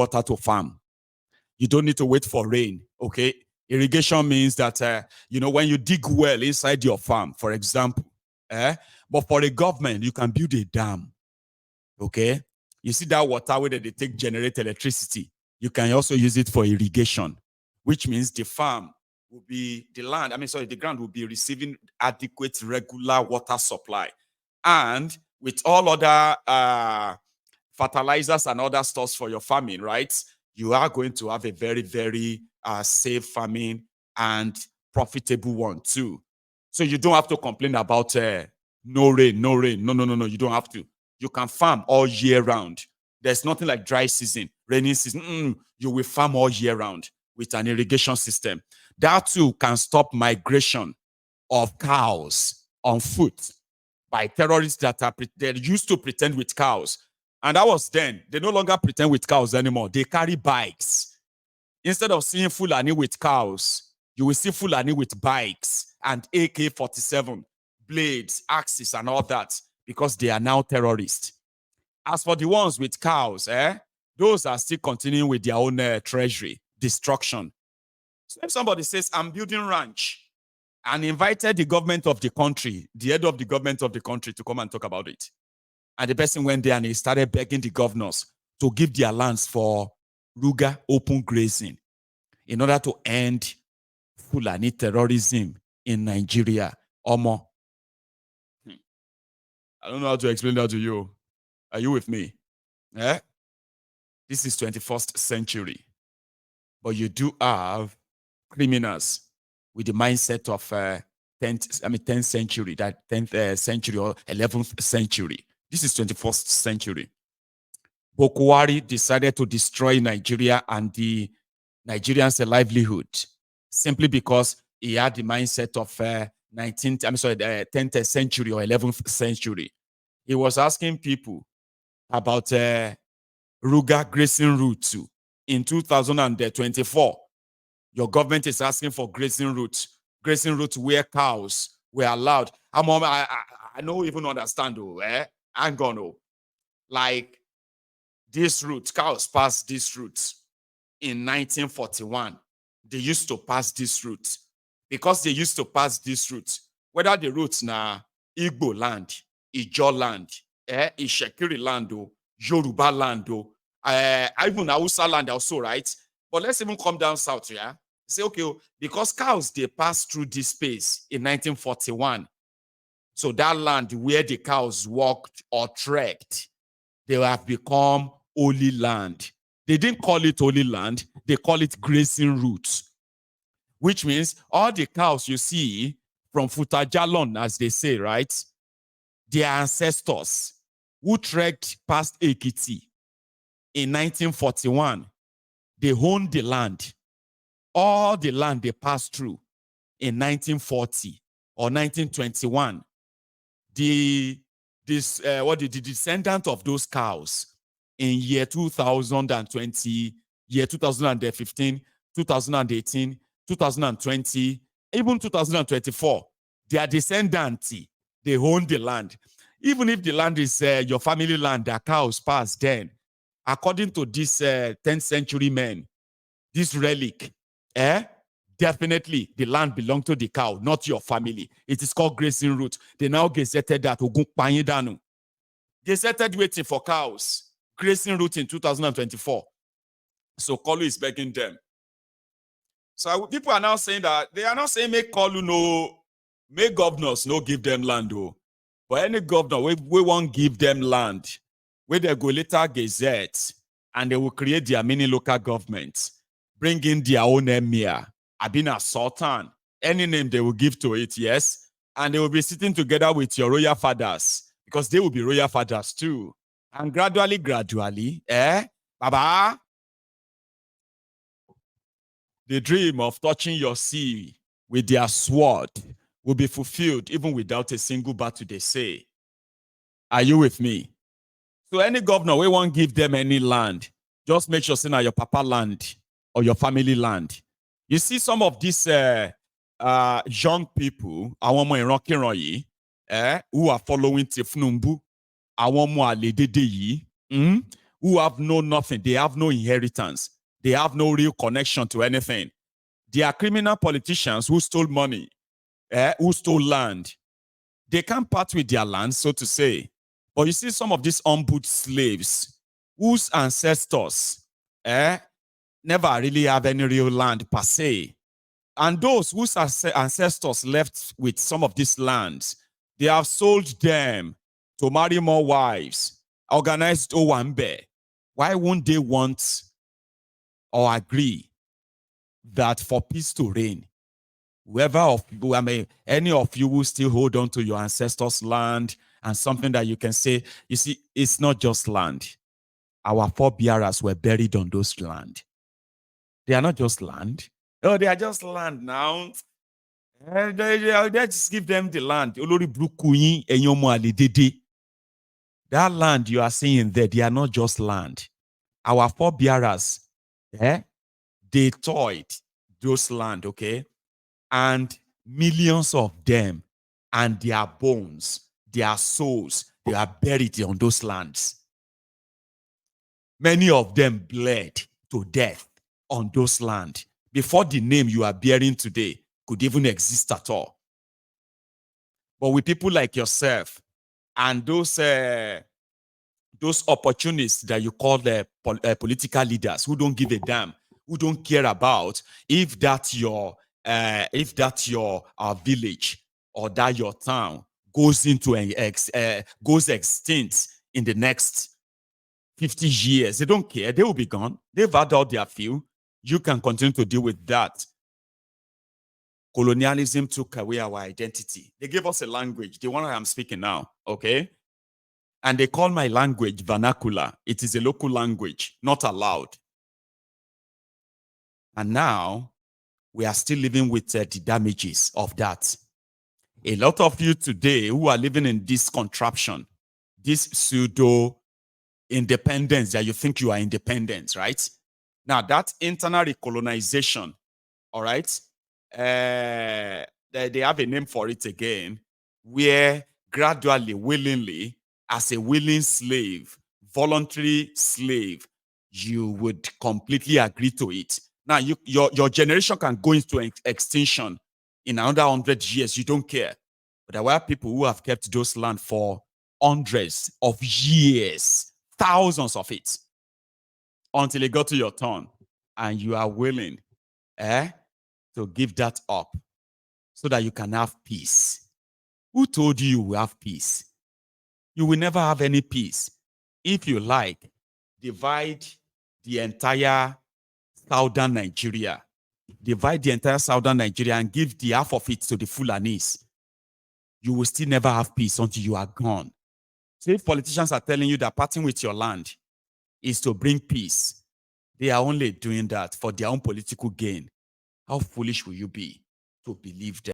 water to farm. You don't need to wait for rain, okay? Irrigation means that, when you dig well inside your farm, for example, but for a government, you can build a dam, okay? You see that water where they take generate electricity. You can also use it for irrigation, which means the farm will be, the ground will be receiving adequate regular water supply. And with all other fertilizers and other stores for your farming, right? You are going to have a very, very safe farming and profitable one too. So you don't have to complain about no rain. No, you don't have to. You can farm all year round. There's nothing like dry season, rainy season. You will farm all year round with an irrigation system. That too can stop migration of cows on foot by terrorists that they used to pretend with cows. And that was then. They no longer pretend with cows anymore. They carry bikes. Instead of seeing Fulani with cows, you will see Fulani with bikes and AK-47, blades, axes, and all that, because they are now terrorists. As for the ones with cows, those are still continuing with their own treasury, destruction. So if somebody says, I'm building ranch, and invited the government of the country, the head of the government of the country, to come and talk about it, and the person went there and he started begging the governors to give their lands for Ruga open grazing in order to end Fulani terrorism in Nigeria. Omo. I don't know how to explain that to you. Are you with me? This is 21st century. But you do have criminals with the mindset of 10th century, that 10th century or 11th century. This is 21st century. Bokwari decided to destroy Nigeria and the Nigerians' livelihood simply because he had the mindset of 10th century or 11th century. He was asking people about Ruga grazing route in 2024. Your government is asking for grazing route where cows were allowed. I don't even understand, though. I'm gonna like this route. Cows passed this route in 1941. They used to pass this route because they used to pass this route. Whether the routes na Igbo land, Ijo land, Ishekiri land, Yoruba land, even Hausa land also, right? But let's even come down south, yeah? Say, okay, because cows, they passed through this space in 1941. So that land where the cows walked or trekked, they have become holy land. They didn't call it holy land. They call it grazing routes, which means all the cows you see from Futajalon, as they say, right? Their ancestors who trekked past Ekiti in 1941, they owned the land. All the land they passed through in 1940 or 1921, the descendant of those cows in year 2020, year 2015, 2018, 2020, even 2024, their descendants, they own the land. Even if the land is your family land, the cows passed then, according to this 10th century men, this relic, definitely the land belonged to the cow, not your family. It is called grazing route. They now gazetted that Ogun Panyidanu. Gazetted waiting for cows. Grazing route in 2024. So Kolu is begging them. So people are now saying that they are not saying make Kolu make governors no give them land, though. But any governor, we won't give them land. Where they go later gazette and they will create their mini local governments. Bring in their own emir, Abina Sultan, any name they will give to it, yes. And they will be sitting together with your royal fathers because they will be royal fathers too. And gradually, Baba, the dream of touching your sea with their sword will be fulfilled even without a single battle, they say. Are you with me? So any governor, we won't give them any land. Just make sure it's not your papa land or your family land. You see some of these young people, who are following Tinubu, who have no nothing. They have no inheritance. They have no real connection to anything. They are criminal politicians who stole money, who stole land. They can't part with their land, so to say. But you see some of these unboot slaves whose ancestors never really have any real land per se. And those whose ancestors left with some of these lands, they have sold them to marry more wives, organized Owambe. Why won't they want or agree that for peace to reign, any of you will still hold on to your ancestors' land and something that you can say, you see, it's not just land. Our forebearers were buried on those land. They are not just land. Oh, they are just land now. Let's give them the land. That land you are seeing there, they are not just land. Our forebearers, they toyed those land, okay? And millions of them and their bones, their souls, they are buried on those lands. Many of them bled to death on those lands before the name you are bearing today could even exist at all. But with people like yourself and those opportunists that you call the political leaders who don't give a damn, who don't care about if that's your village or that your town goes into goes extinct in the next 50 years. They don't care. They will be gone. They've had all their few. You can continue to deal with that. Colonialism took away our identity. They gave us a language, the one I am speaking now, okay? And they call my language vernacular. It is a local language, not allowed. And now, we are still living with the damages of that. A lot of you today who are living in this contraption, this pseudo-independence that you think you are independent, right? Now, that internal recolonization, all right? They have a name for it again, where gradually, willingly, as a willing slave, voluntary slave, you would completely agree to it. Now, your generation can go into extinction in another 100 years. You don't care. But there were people who have kept those land for hundreds of years, thousands of it, until it got to your turn. And you are willing to give that up so that you can have peace. Who told you you will have peace? You will never have any peace. If you like, divide the entire southern Nigeria. Divide the entire southern Nigeria and give the half of it to the Fulanis. You will still never have peace until you are gone. So if politicians are telling you that parting with your land is to bring peace, they are only doing that for their own political gain. How foolish will you be to believe that?